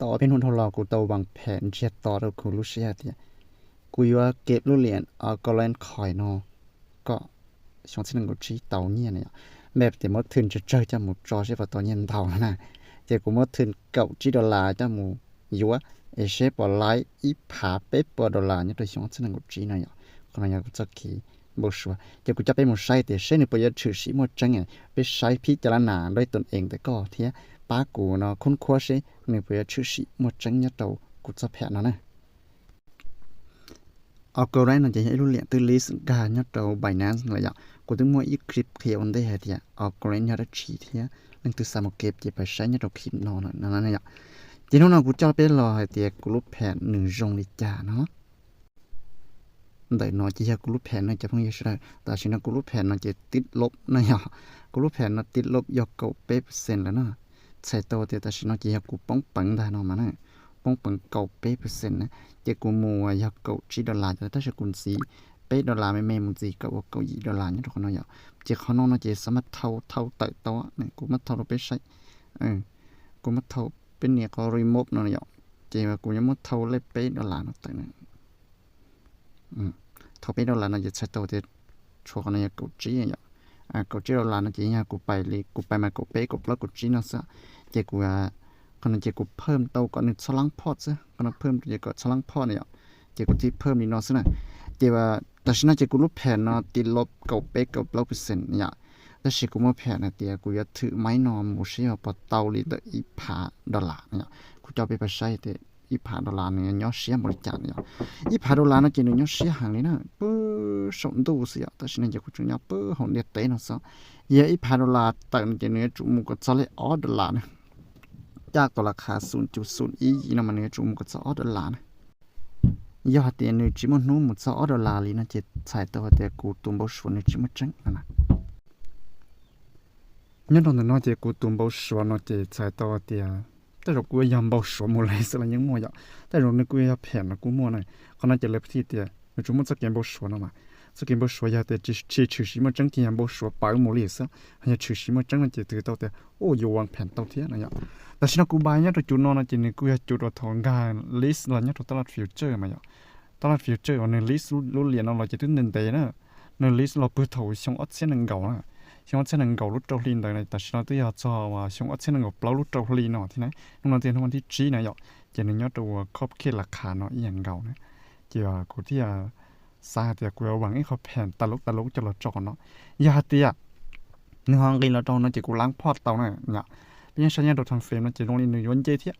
ต่อเป็นหุ่นทดลองกูตัววางแผนเชียต่อเราคุณรู้เสียเดียกูว่าเก็บรู้เหรียญก็เล่นคอยนอก็ช่วงที่หนึ่งกูชี้เต่าเนี่ยเนี่ยแบบแต่เมื่อถึงจะเจอจะหมูจอใช่ป่ะตัวเนี่ยเต่านะเจ้ากูเมื่อถึงเก่าจีดอลลาร์จะหมูอยู่ว่าเอเชปอไลอีผาเป๊ปดอลลาร์เนี่ยตัวช่วงที่หนึ่งกูชี้เนี่ยคนนั้นกูจะขี่บ่ชัวเจ้ากูจะไปหมดใช้แต่เช่นในประโยชน์ชื่อสีหมดจังไงไปใช้พิจารณาด้วยตนเองแต่ก็เทียป้ากูเนาะคุ้นคว้าใช่ในประโยชน์ชื่อสีหมดจังเนี่ยตัวกูจะแพ้เนาะนะเอาก็ได้น่าจะให้รู้เรียนตัวลิสต์การเนี่ยตัว Binance อะไรอย่างกูต้องมั่วอีคลิปเขียวอันได้เหรอเนี่ยเอาก็ได้เนี่ยได้ชี้เทียนั่นตัวสามเก็บจะไปใช้เนี่ยตัวคลิปนอนนั่นเนี่ยจีโน่นกูจะไปรอให้เตียกูรู้แผนหนึ่งจงลิจ่าเนาะแต่นอจีกูรู้แผนน่าจะเพิ่งยังใช่แต่ฉันกูรู้แผนน่าจะติดลบเนี่ยกูรู้แผนน่าติดลบยกเก้าเป๊ะเซนแล้วเนาะใช้ตัวเตียแต่ฉันจีกูป้องปังได้เนาะมันน่ะป้องปังเก้าเป๊ะนะ เจ้ากูมัวยากเก่าจีดอลลาร์แต่ถ้าจะกุนซีเป๊ะดอลลาร์ไม่มึงจีเก่าเก่ายีดอลลาร์เนี่ยทุกคนเนาะอย่าเจ้าเขาโน่นเจ้าสามารถเท่าเติบโตเนี่ยกูมาเท่าเราไปใช้กูมาเท่าเป็นเนี่ยก็รีโมทเนาะอย่าเจ้ากูยังมาเท่าเลยเป๊ะดอลลาร์เนาะแต่เนี่ยเท่าเป๊ะดอลลาร์เนาะจะใช้ตัวเจ้าชัวร์กันเนี่ยเก่าจีอย่าเก่าจีดอลลาร์เนาะเจ้าเนี่ยกูไปเลยกูไปมาเก่าเป๊ะกูแล้วกูจีเนาะซะเจ้ากูคนนั้นเจ้ากูเพิ่มเตาก่อนหนึ่งสลังพอดซะคนนั้นเพิ่มเจ้าก็สลังพอดเนี่ยเจ้ากูที่เพิ่มนี่เนาะซะนะเจ้าว่าแต่ฉันน่าจะกูรู้แผนเนาะติดลบเก้าเป๊ะ9%เนี่ยแต่ฉันกูไม่แผนนะเจ้ากูจะถือไม้นอนมูเชียพอเตาลีเดออีผาดอลลาร์เนี่ยกูจะไปใช้แต่อีผาดอลลาร์เนี่ยย่อเสียบริจาคเนี่ยอีผาดอลลาร์น่ะเจ้าเนี่ยย่อเสียหางเลยนะปุ๊บสมดูสิอ่ะแต่ฉันน่าจะกูจะย่อปุ๊บหงเดียดเตะเนาะซะเยอะอีผาดอลลาร์แต่เจ้าเนี่ยจุ่มก็จะเลยดอลลาร์เนี่ยจากตัวราคา0.0อีนะมันเนี่ยจุ่มก็จะดอลลาร์นะยอดเตียนเนี่ยจิมันนู้มันจะดอลลาร์เลยนะเจ็ดใส่ตัวเตียกูตุ้มบ่ชวนเนี่ยจิมันจังนะยันตอนนั้นเจ้ากูตุ้มบ่ชวนเนาะเจ็ดใส่ตัวเตียแต่เรากูยังบ่ชวนหมดเลยสิละยังมัวอยู่แต่เราเนี่ยกูยังแผนนะกูมัวหน่อยเขาน่าจะเล็บที่เตียมันจุ่มมันจะเก็บบ่ชวนเนาะมาสกินบ่ชัวยาแต่ชื่อสิมันจังที่ยังบ่ชัวปากหมดเลยซะให้ชื่อสิมันจังมันจะถือเตาแต่โอ้อยู่วางแผนเตาเทียนะยะแต่ฉันกูบายเนี่ยตัวจุดนอนจริงๆกูอยากจุดทองกาลิสต์ละเนี่ยตัวตลาดฟิวเจอร์มาอยู่ตลาดฟิวเจอร์ในลิสต์รู้เรียนเราจะถึง1 เดือนนะในลิสต์เราเปิดถช่องอัดเส้น1 เก่านะช่องอัดเส้น1 เก่ารู้เจ้าลินได้แต่ฉันตัวอยากจะว่าช่องอัดเส้น1 เก่าเปล่ารู้เจ้าลินเนาะที่ไหนน้องเรียนทุกวันที่จีนะยะจะในเนี่ยตัวครอบเขตราคาเนาะอย่างเก่านะเกี่ยวกับกูที่ซาเตียกูหวังให้เขาแผ่นตลกจะเราจอเนาะยาเตียเนื้อห้องกินเราจองเนาะจะกูล้างพอดเตาเนี่ยเป็นยังใช้เนี่ยเราทำเฟรมเราจะลงในย้อนเจเทีย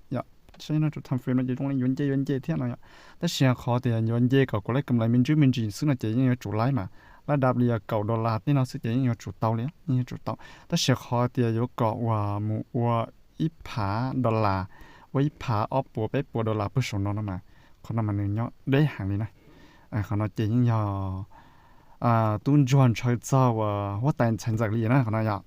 ใช้เนี่ยเราทำเฟรมเราจะลงในย้อนเจเทียเนาะแต่เสียขอเตียย้อนเจก็กูได้กำไรมินจีซึ่งเราจะยังจุไล่มาระดับเรีย$9นี่เราซึ่งจะยังจุเตาเลยยังจุเตาแต่เสียขอเตียยกเกาะว่ามูว่าอีผาดอลลาร์ว่าอีผาออปัวไปปัวดอลลาร์เพื่อส่งน้องมาคนนั้นมันเนี่ยได้ห่างเลยนะเขาเนาะเจยังยอตุ้นจวนชอยเจ้าว่าแต่ฉันจากลีนะเขาเนาะ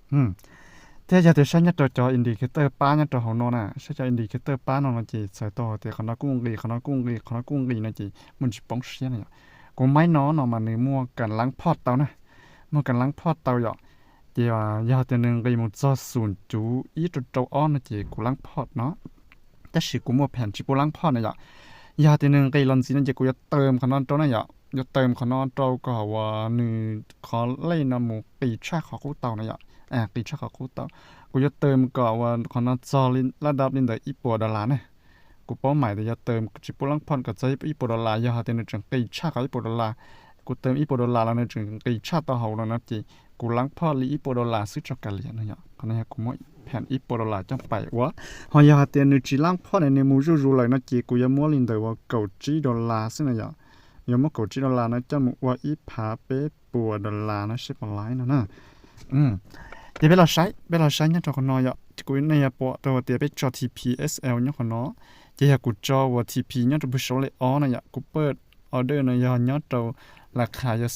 แต่จะใช้เนี่ยจออินดิเคเตอร์ป้าเนี่ยจอของนอนใช้จออินดิเคเตอร์ป้านอนจีใส่ต่อแต่เขาเนาะกุ้งลีนะจีมันจะป้องเสียเนี่ยกูไม่นอนมันในมั่วกันล้างพอดเตานะมั่วกันล้างพอดเตาเจียาวแต่หนึ่งก็ยังจะ0.อีจุดเจ้าอ้อนนะจีกูล้างพอดเนาะแต่สิกูมั่วแผ่นชิกูล้างพอดเนี่ยยาตัวหนึ่งไกลอนซีนั่นจะกูจะเติมขนาดตัวนั้นจะเติมขนาดตัวก็ว่าหนึ่งขอเล่นหมูปีชาขอคู่เต่าเนี่ยปีชาขอคู่เต่ากูจะเติมก็ว่าขนาดจอลินระดับลินเดอร์อีปัวดอลลาร์เนี่ยกูเป้าหมายจะเติมจิปุลังพอนกับใจอีปัวดอลลาร์ยาตัวหนึ่งจังปีชากับอีปัวดอลลาร์กูเติมอีปัวดอลลาร์แล้วเนี่ยจังปีชาต่อหัวแล้วนะจีกูล้างพอลีอีปัวดอลลาร์ซื้อจากกันเลยเนี่ยขณะกูมั่วแผ่นอีปัวดอลลาร์จังไปวะหอยาเตียนจีล้างพอในมูจูเลยนะจีกูยังมั่วลินเดอร์ว่า$9ซึ่งเนี่ยยังมั่ว$9นะจะมั่วอีผาเป๊ะปัวดอลลาร์นะใช่ปะไลน์นะเดี๋ยวเราใช้เนี่ยตัวคนน้อยกูเนี่ยปอตัวเดี๋ยวไปจอ TPSL เนี่ยคนน้อยจะอยากกูจอว่า TP เนี่ยตัวผู้ชมเลยเนี่ยกูเปิดออเดอร์เนี่ยตัวราคาจะ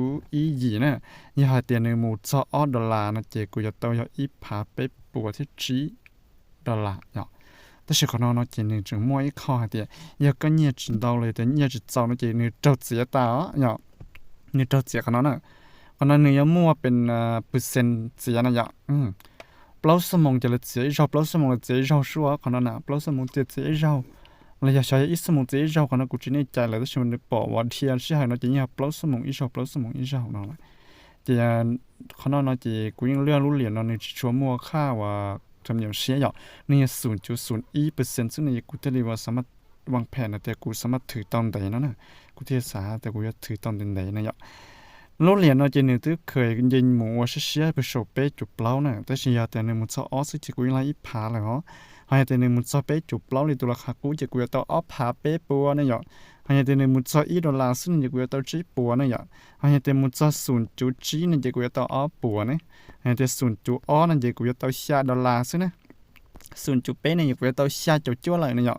0.1เนี่ยยาเตียนในหมู่จอดอลลาร์นะเจกูจะตัวอีผาเป๊ะปัวที่$10แต่是可能那今年正摸一考的，也跟你知道了的，你是找那些你找接到呀，你找接可能呢，可能你要摸เป็นเปอร์เซ็นต์เสียนะ呀， เปล่าสมองจะละเจียเราเปล่าสมองละเจียเราชัวขนาดน่ะเปล่าสมองเจียเราเราอยากใช้อีสมองเจียเราขนาดกูจีนี่ใจเลยที่ฉันได้บอกว่าเทียนใช่ไหมเราจะเนี่ยเปล่าสมองอีเราเปล่าสมองอีเราเนาะจะขนาดเราจะกูยังเรื่องรู้เรียนเราในชัวมัวค่าว่าทำอย่างเสียอย่างนี่0.01%ซึ่งในกูจะเรียกว่าสามารถวางแผนแต่กูสามารถถือตอนใดนั่นน่ะกูเทียสาแต่กูจะถือตอนใดนะเนี่ยเราเรียนเราจะเนี่ยที่เคยยินหมูว่าเสียไปโชว์เป๊ะจุดเปล่าน่ะแต่สิ่งอย่างแต่ในมุดซออสที่กูยังไล่อีผาเลยเหรอให้แต่ในมุดซอเป๊ะจุดเปล่าในตัวราคากูจะกูจะต้องอ้อผาเป๊ะปัวเนี่ยให้แต่ในมุดซอ$1ซึ่งจะกูจะต้องจีปัวเนี่ยให้แต่มุดซอ0.Gเนี่ยจะกูจะต้องอ้อปัวเนี่ยให้แต่0.อ้อนั่นจะกูจะต้อง$5ซึ่งนะ0.เป๊ะเนี่ยกูจะต้อง$5.จ้วเลยเนี่ย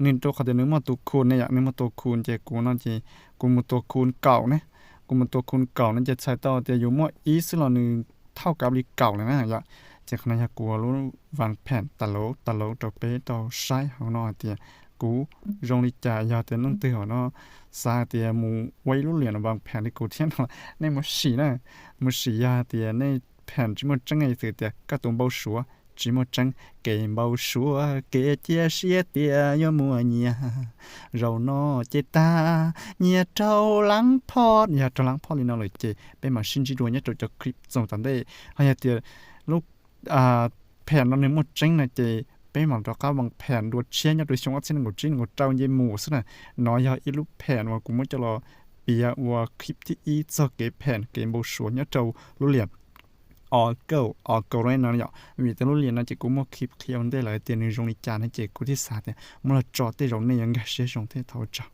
นี่ตัวเขาจะนึกมาตัวคูณเนี่ยนึกมาตัวคูณจะกูนั่นจะกูมาตัวคูณเก่าเนี่ยกูมันตัวคุณเก่านั่นจะใช้ต่อแต่อยู่มั่วอีสลอนึงเท่ากับลีเก่าเลยนะอย่าจะขนาดอยากกลัวรู้วางแผนตลกต่อเป๊ะต่อใช้ของนอเตียกูรงลีจ่ายยาแต่น้องเตือนเนาะซาเตียมูไว้รู้เรียนวางแผนที่กูเทียนในมือสีนะมือสียาเตียในแผนที่มันจังไงเตียก็ตัวเบาชัวchỉ một trăng kề bao súa kề chia sẻ tia yo mùa nhia rồi nó chế ta nhia trâu lắng pot đi nó lại chế bên mà xin chỉ đuổi nhất cho clip xong tận đây hay tia lúc phèn nó nên một trăng này chế bên mà đó các bằng phèn đuổi chia nhất đuổi xong hết xin một chín một trâu như mù xí này nói giờ ít lúc phèn mà cũng muốn cho lo bia và clipที่อีจะเก็บแผ่นเกมโบชัวเนี่ยเจ้ารู้เรียนออกเกิลเลยนะเนี่ยมีแต่รู้เรียนนะเจ้ากูมั่วคลิปเคลียร์ได้เลยเตียนในโรงเรียนจานให้เจ้ากูที่สาเนี่ยมั่วจอดได้โรงเนี่ยยังไงเสียโรงเท่าเจ้า